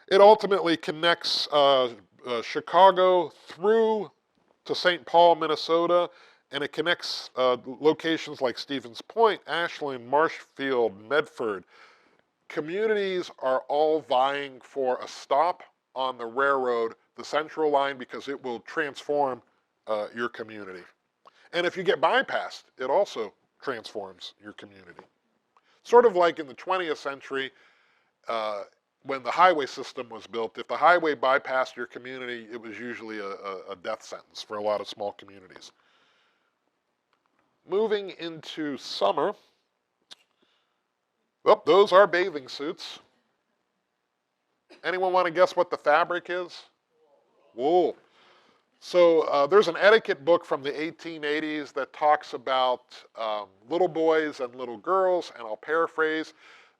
It ultimately connects Chicago through to St. Paul, Minnesota, and it connects locations like Stevens Point, Ashland, Marshfield, Medford. Communities are all vying for a stop on the railroad, the Central Line, because it will transform your community. And if you get bypassed, it also transforms your community. Sort of like in the 20th century, when the highway system was built, if the highway bypassed your community, it was usually a death sentence for a lot of small communities. Moving into summer, oh, those are bathing suits. Anyone want to guess what the fabric is? Wool. So there's an etiquette book from the 1880s that talks about little boys and little girls, and I'll paraphrase.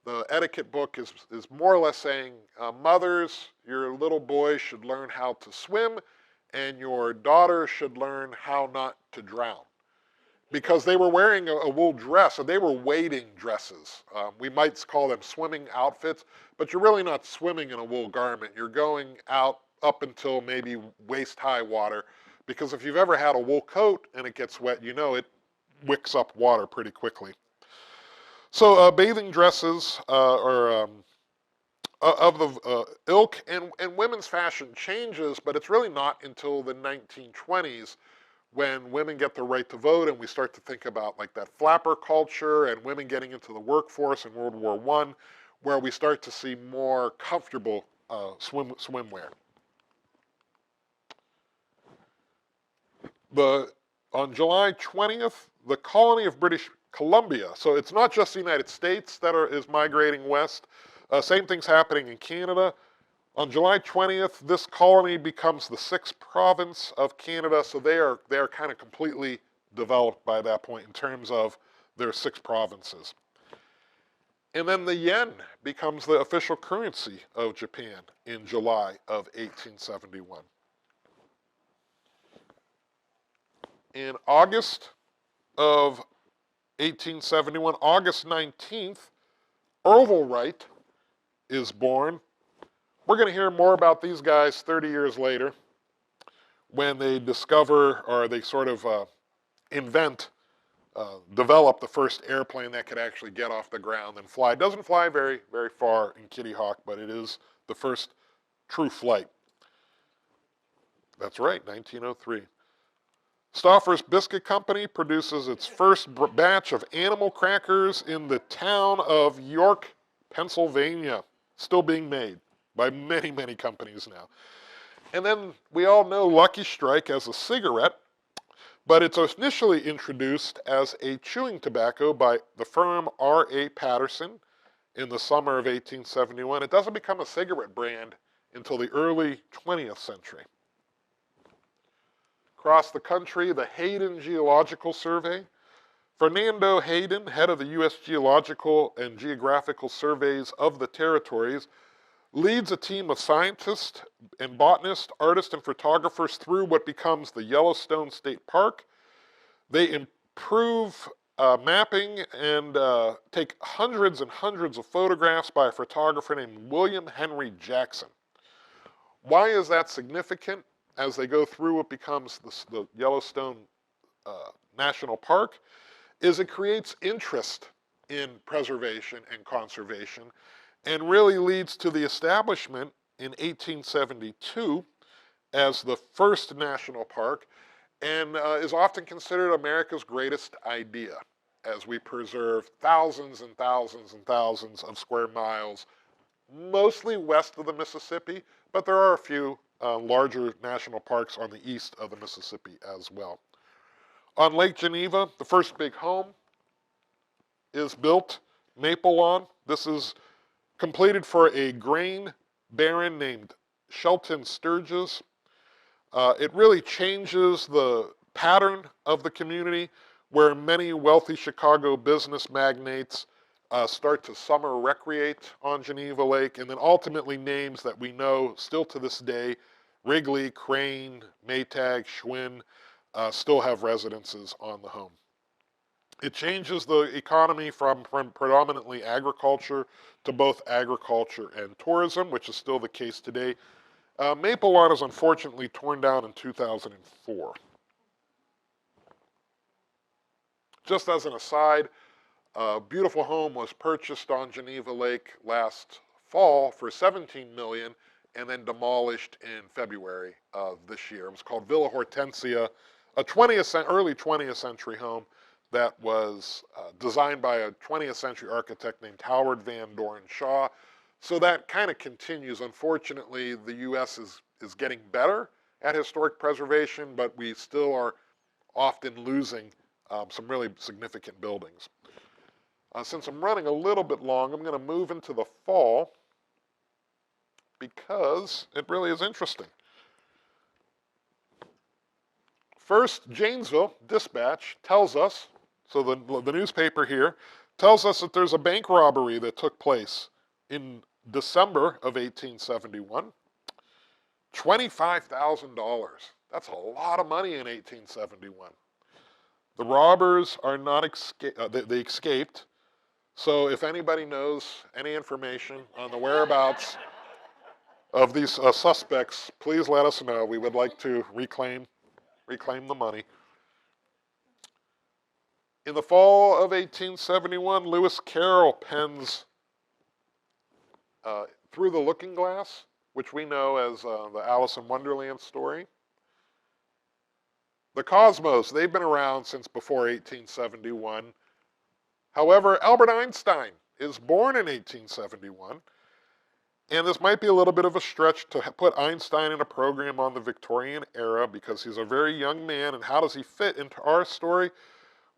The etiquette book is more or less saying, mothers, your little boys should learn how to swim, and your daughters should learn how not to drown. Because they were wearing a wool dress, and they were wading dresses. We might call them swimming outfits, but you're really not swimming in a wool garment. You're going out up until maybe waist-high water, because if you've ever had a wool coat and it gets wet, you know it wicks up water pretty quickly. So bathing dresses are of the ilk, and women's fashion changes, but it's really not until the 1920s when women get the right to vote and we start to think about like that flapper culture and women getting into the workforce in World War I, where we start to see more comfortable swimwear. On July 20th, the colony of British Columbia, so it's not just the United States that is migrating west, same thing's happening in Canada. On July 20th, this colony becomes the 6th province of Canada, so they are kind of completely developed by that point in terms of their 6 provinces. And then the yen becomes the official currency of Japan in July of 1871. In August of 1871, August 19th, Orville Wright is born. We're going to hear more about these guys 30 years later when they discover, or they sort of develop the first airplane that could actually get off the ground and fly. It doesn't fly very, very far in Kitty Hawk, but it is the first true flight. That's right, 1903. Stouffer's Biscuit Company produces its first batch of animal crackers in the town of York, Pennsylvania, still being made by many, many companies now. And then we all know Lucky Strike as a cigarette, but it's initially introduced as a chewing tobacco by the firm R.A. Patterson in the summer of 1871. It doesn't become a cigarette brand until the early 20th century. Across the country, the Hayden Geological Survey. Fernando Hayden, head of the U.S. Geological and Geographical Surveys of the territories, leads a team of scientists and botanists, artists, and photographers through what becomes the Yellowstone State Park. They improve mapping and take hundreds and hundreds of photographs by a photographer named William Henry Jackson. Why is that significant? As they go through what becomes the Yellowstone National Park, is it creates interest in preservation and conservation, and really leads to the establishment in 1872 as the first national park, and is often considered America's greatest idea, as we preserve thousands and thousands and thousands of square miles, mostly west of the Mississippi, but there are a few larger national parks on the east of the Mississippi as well. On Lake Geneva, the first big home is built, Maple Lawn. This is completed for a grain baron named Shelton Sturgis. It really changes the pattern of the community, where many wealthy Chicago business magnates start to summer recreate on Geneva Lake, and then ultimately names that we know still to this day, Wrigley, Crane, Maytag, Schwinn, still have residences on the home. It changes the economy from predominantly agriculture to both agriculture and tourism, which is still the case today. Maple Lawn is unfortunately torn down in 2004. Just as an aside, a beautiful home was purchased on Geneva Lake last fall for $17 million and then demolished in February of this year. It was called Villa Hortensia, a early 20th century home that was designed by a 20th century architect named Howard Van Doren Shaw. So that kind of continues. Unfortunately, the U.S. is getting better at historic preservation, but we still are often losing some really significant buildings. Since I'm running a little bit long, I'm going to move into the fall because it really is interesting. First, Janesville Dispatch tells us, so the newspaper here, tells us that there's a bank robbery that took place in December of 1871. $25,000. That's a lot of money in 1871. The robbers are not they escaped. So if anybody knows any information on the whereabouts of these suspects, please let us know. We would like to reclaim the money. In the fall of 1871, Lewis Carroll pens Through the Looking Glass, which we know as the Alice in Wonderland story. The Cosmos, they've been around since before 1871. However, Albert Einstein is born in 1871, and this might be a little bit of a stretch to put Einstein in a program on the Victorian era because he's a very young man, and how does he fit into our story?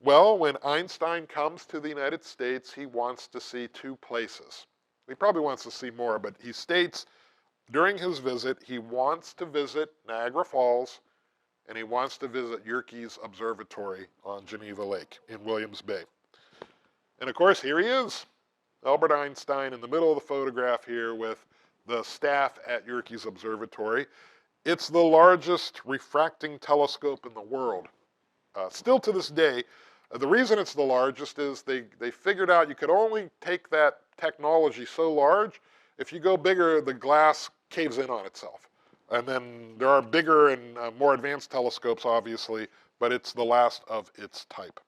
Well, when Einstein comes to the United States, he wants to see two places. He probably wants to see more, but he states during his visit he wants to visit Niagara Falls and he wants to visit Yerkes Observatory on Geneva Lake in Williams Bay. And of course, here he is, Albert Einstein in the middle of the photograph here with the staff at Yerkes Observatory. It's the largest refracting telescope in the world. Still to this day, the reason it's the largest is they figured out you could only take that technology so large. If you go bigger, the glass caves in on itself. And then there are bigger and more advanced telescopes, obviously, but it's the last of its type.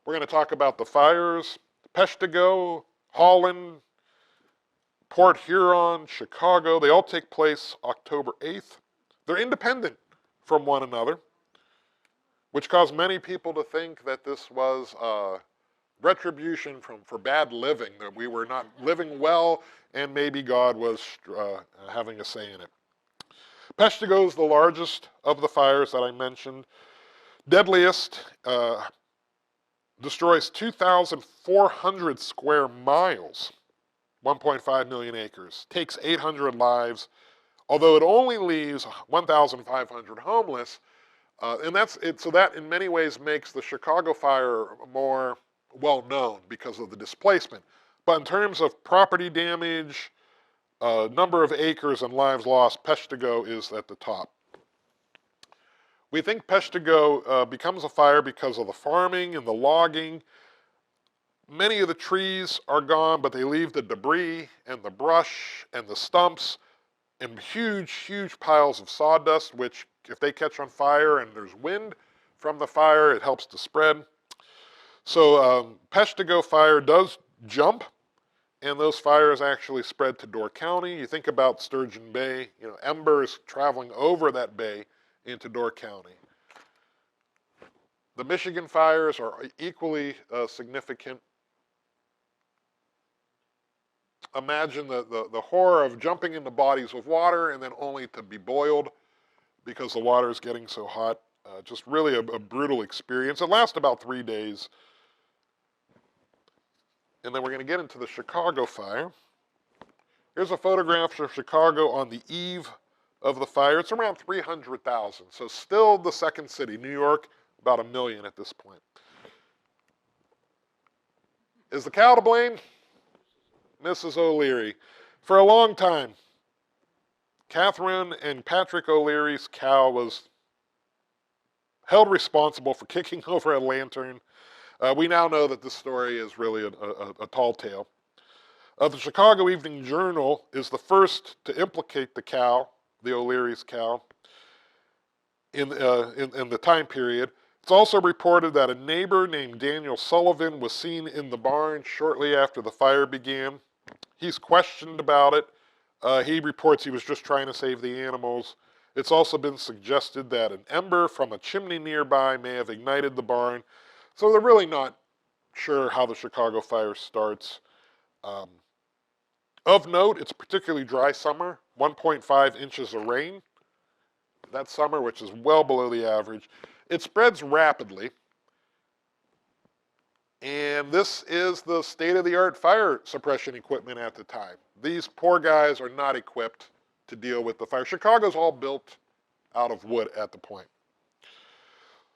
We're going to talk about the fires, Peshtigo, Holland, Port Huron, Chicago. They all take place October 8th. They're independent from one another, which caused many people to think that this was retribution for bad living, that we were not living well, and maybe God was having a say in it. Peshtigo is the largest of the fires that I mentioned. Deadliest, destroys 2,400 square miles, 1.5 million acres, takes 800 lives, although it only leaves 1,500 homeless. And that's it. So that in many ways makes the Chicago fire more well known because of the displacement. But in terms of property damage, number of acres and lives lost, Peshtigo is at the top. We think Peshtigo becomes a fire because of the farming and the logging. Many of the trees are gone, but they leave the debris and the brush and the stumps and huge, huge piles of sawdust, which if they catch on fire and there's wind from the fire, it helps to spread. So Peshtigo fire does jump, and those fires actually spread to Door County. You think about Sturgeon Bay, embers traveling over that bay into Door County. The Michigan fires are equally significant. Imagine the horror of jumping into bodies of water and then only to be boiled because the water is getting so hot. Just really a brutal experience. It lasts about 3 days. And then we're going to get into the Chicago fire. Here's a photograph of Chicago on the eve of the fire. It's around 300,000. So still the second city. New York, about 1 million at this point. Is the cow to blame? Mrs. O'Leary. For a long time, Catherine and Patrick O'Leary's cow was held responsible for kicking over a lantern. We now know that this story is really a tall tale. The Chicago Evening Journal is the first to implicate the cow, the O'Leary's cow, in the time period. It's also reported that a neighbor named Daniel Sullivan was seen in the barn shortly after the fire began. He's questioned about it. He reports he was just trying to save the animals. It's also been suggested that an ember from a chimney nearby may have ignited the barn. So they're really not sure how the Chicago fire starts. Of note, it's a particularly dry summer, 1.5 inches of rain that summer, which is well below the average. It spreads rapidly, and this is the state-of-the-art fire suppression equipment at the time. These poor guys are not equipped to deal with the fire. Chicago's all built out of wood at the point.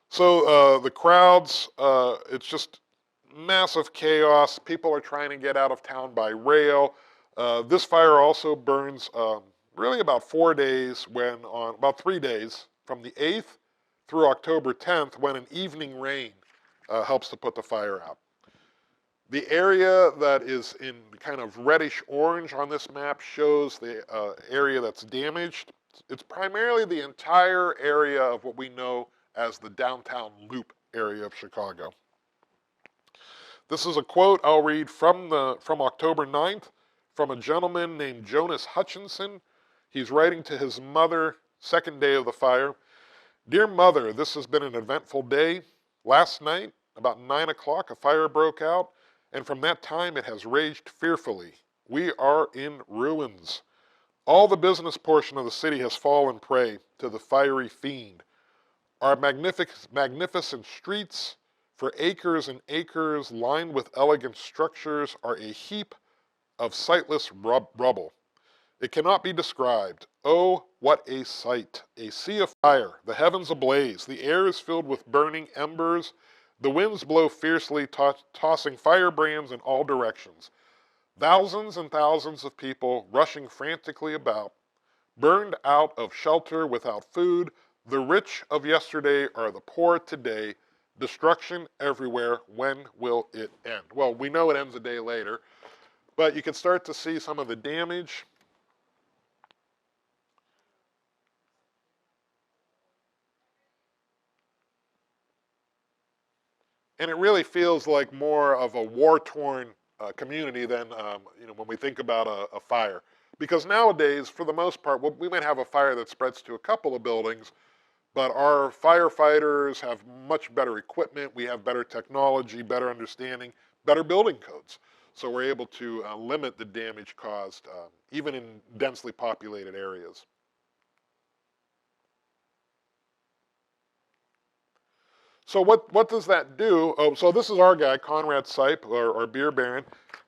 So the crowds, it's just massive chaos. People are trying to get out of town by rail. This fire also burns really about 4 days about 3 days, from the 8th through October 10th, when an evening rain helps to put the fire out. The area that is in kind of reddish orange on this map shows the area that's damaged. It's primarily the entire area of what we know as the downtown loop area of Chicago. This is a quote I'll read from October 9th from a gentleman named Jonas Hutchinson. He's writing to his mother, second day of the fire. Dear Mother, this has been an eventful day. Last night, about 9 o'clock, a fire broke out, and from that time it has raged fearfully. We are in ruins. All the business portion of the city has fallen prey to the fiery fiend. Our magnificent streets, for acres and acres, lined with elegant structures, are a heap of sightless rubble. It cannot be described. Oh, what a sight! A sea of fire, the heavens ablaze, the air is filled with burning embers, the winds blow fiercely, tossing firebrands in all directions. Thousands and thousands of people rushing frantically about, burned out of shelter without food. The rich of yesterday are the poor today. Destruction everywhere. When will it end? Well, we know it ends a day later, but you can start to see some of the damage. And it really feels like more of a war-torn community than when we think about a fire. Because nowadays, for the most part, we might have a fire that spreads to a couple of buildings, but our firefighters have much better equipment, we have better technology, better understanding, better building codes. So we're able to limit the damage caused, even in densely populated areas. So what does that do? Oh, so this is our guy, Conrad Sipe, our beer baron.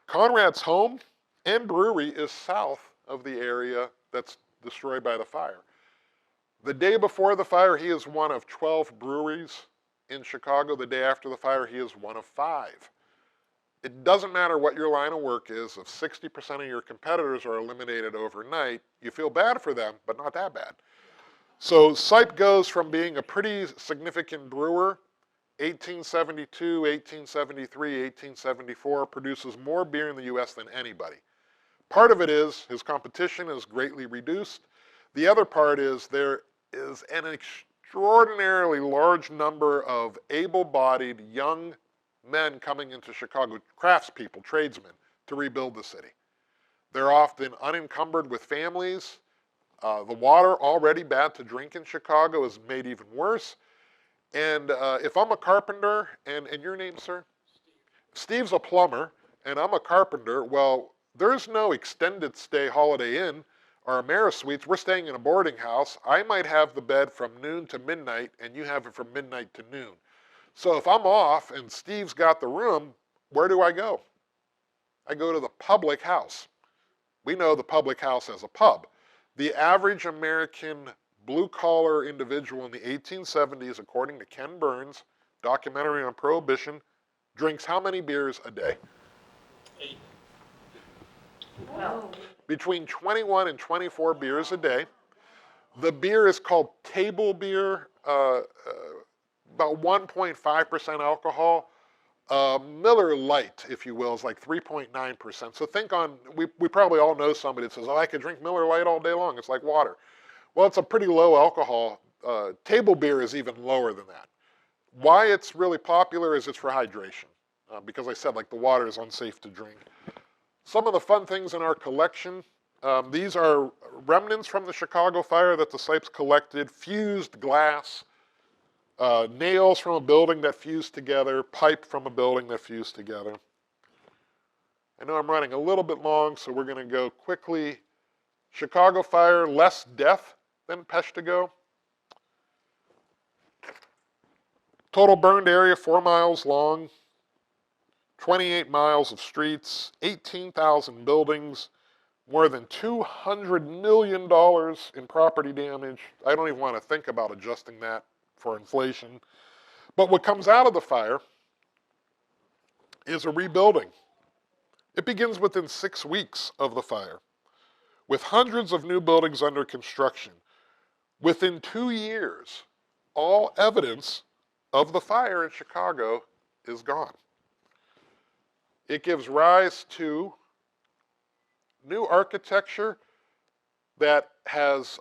Conrad's home and brewery is south of the area that's destroyed by the fire. The day before the fire, he is one of 12 breweries in Chicago. The day after the fire, he is one of 5. It doesn't matter what your line of work is. If 60% of your competitors are eliminated overnight, you feel bad for them, but not that bad. So Sipe goes from being a pretty significant brewer, 1872, 1873, 1874, produces more beer in the US than anybody. Part of it is his competition is greatly reduced. The other part is there is an extraordinarily large number of able-bodied young men coming into Chicago, craftspeople, tradesmen, to rebuild the city. They're often unencumbered with families. The water, already bad to drink in Chicago, is made even worse. And if I'm a carpenter, and your name, sir? Steve's a plumber, and I'm a carpenter, well, there's no extended stay Holiday Inn or Amerisuites. We're staying in a boarding house. I might have the bed from noon to midnight, and you have it from midnight to noon. So if I'm off and Steve's got the room, where do I go? I go to the public house. We know the public house as a pub. The average American blue-collar individual in the 1870s, according to Ken Burns' documentary on Prohibition, drinks how many beers a day? 8. Well, Between 21 and 24 beers a day. The beer is called table beer, about 1.5% alcohol. Miller Lite, if you will, is like 3.9%. So think on, we probably all know somebody that says, oh, I could drink Miller Lite all day long. It's like water. Well, it's a pretty low alcohol. Table beer is even lower than that. Why it's really popular is it's for hydration, because I said, like, the water is unsafe to drink. Some of the fun things in our collection, these are remnants from the Chicago fire that the Sipes collected, fused glass, nails from a building that fused together, pipe from a building that fused together. I know I'm running a little bit long, so we're going to go quickly. Chicago fire, less death than Peshtigo. Total burned area, 4 miles long, 28 miles of streets, 18,000 buildings, more than $200 million in property damage. I don't even want to think about adjusting that for inflation. But what comes out of the fire is a rebuilding. It begins within 6 weeks of the fire, with hundreds of new buildings under construction. Within 2 years, all evidence of the fire in Chicago is gone. It gives rise to new architecture that has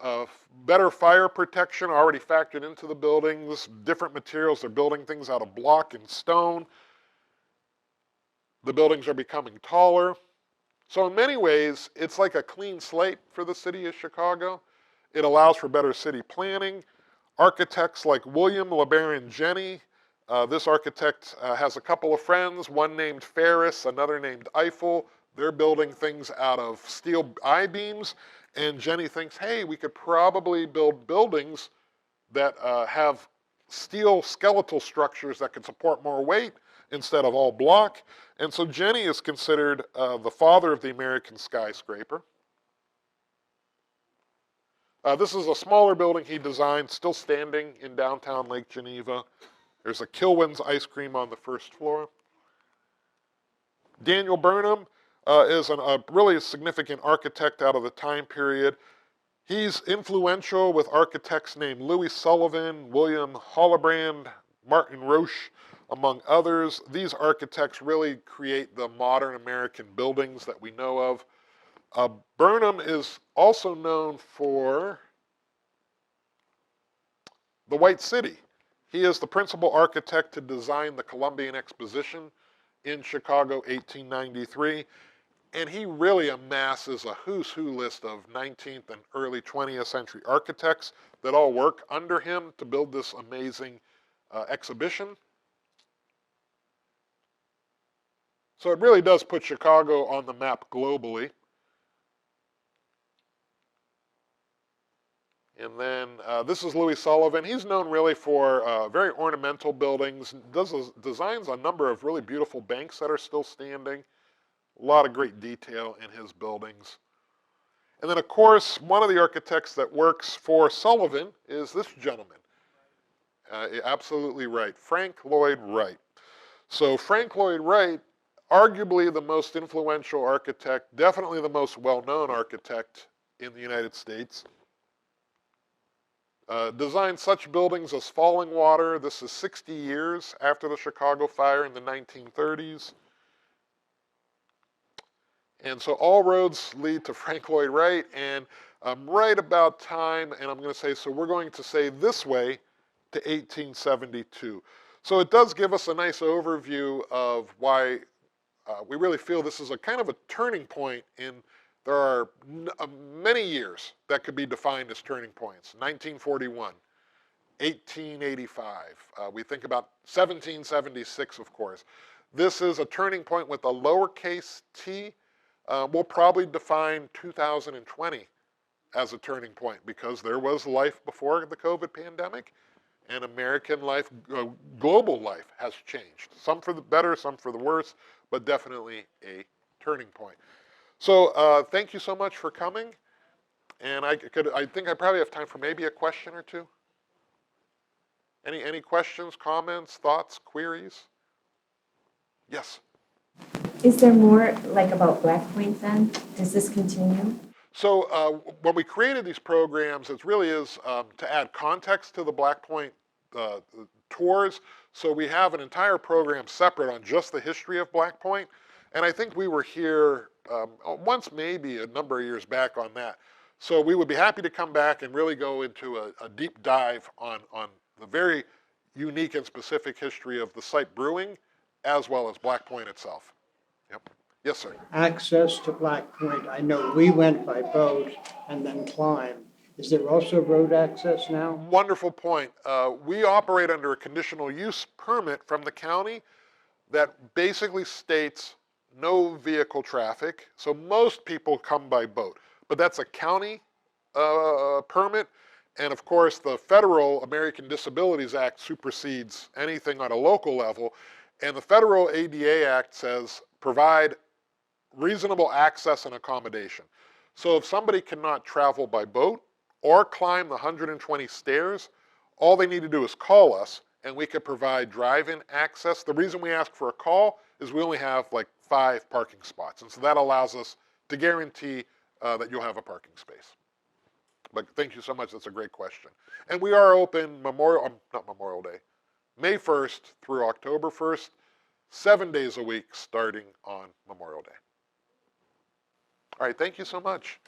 better fire protection already factored into the buildings, different materials. They're building things out of block and stone. The buildings are becoming taller. So in many ways, it's like a clean slate for the city of Chicago. It allows for better city planning. Architects like William LeBaron Jenney, this architect has a couple of friends, one named Ferris, another named Eiffel. They're building things out of steel I-beams, and Jenney thinks, hey, we could probably build buildings that have steel skeletal structures that can support more weight instead of all block. And so Jenney is considered the father of the American skyscraper. This is a smaller building he designed, still standing in downtown Lake Geneva. There's a Kilwin's ice cream on the first floor. Daniel Burnham is a really significant architect out of the time period. He's influential with architects named Louis Sullivan, William Hollebrand, Martin Roche, among others. These architects really create the modern American buildings that we know of. Burnham is also known for the White City. He is the principal architect to design the Columbian Exposition in Chicago, 1893. And he really amasses a who's who list of 19th and early 20th century architects that all work under him to build this amazing exhibition. So it really does put Chicago on the map globally. And then this is Louis Sullivan. He's known really for very ornamental buildings, designs a number of really beautiful banks that are still standing. A lot of great detail in his buildings. And then, of course, one of the architects that works for Sullivan is this gentleman. Absolutely right, Frank Lloyd Wright. So Frank Lloyd Wright, arguably the most influential architect, definitely the most well-known architect in the United States. Designed such buildings as Fallingwater. This is 60 years after the Chicago fire in the 1930s. And so all roads lead to Frank Lloyd Wright, and right about time, and I'm going to say, so we're going to say this way to 1872. So it does give us a nice overview of why we really feel this is a kind of a turning point in, there are many years that could be defined as turning points. 1941, 1885, we think about 1776, of course. This is a turning point with a lowercase t. We'll probably define 2020 as a turning point because there was life before the COVID pandemic, and American life, global life has changed. Some for the better, some for the worse, but definitely a turning point. So thank you so much for coming, and I think I probably have time for maybe a question or two. Any questions, comments, thoughts, queries? Yes. Is there more like about Black Point then? Does this continue? So when we created these programs, it really is to add context to the Black Point tours. So we have an entire program separate on just the history of Black Point. And I think we were here once, maybe a number of years back on that. So we would be happy to come back and really go into a deep dive on the very unique and specific history of the site brewing, as well as Black Point itself. Yep. Yes, sir. Access to Black Point, I know we went by boat and then climbed. Is there also road access now? Wonderful point. We operate under a conditional use permit from the county that basically states no vehicle traffic. So most people come by boat, but that's a county permit. And of course, the federal American Disabilities Act supersedes anything on a local level. And the federal ADA Act says provide reasonable access and accommodation. So if somebody cannot travel by boat or climb the 120 stairs, all they need to do is call us and we could provide drive-in access. The reason we ask for a call is we only have like 5 parking spots. And so that allows us to guarantee that you'll have a parking space. But thank you so much, that's a great question. And we are open not Memorial Day, May 1st through October 1st, 7 days a week starting on Memorial Day. All right, thank you so much.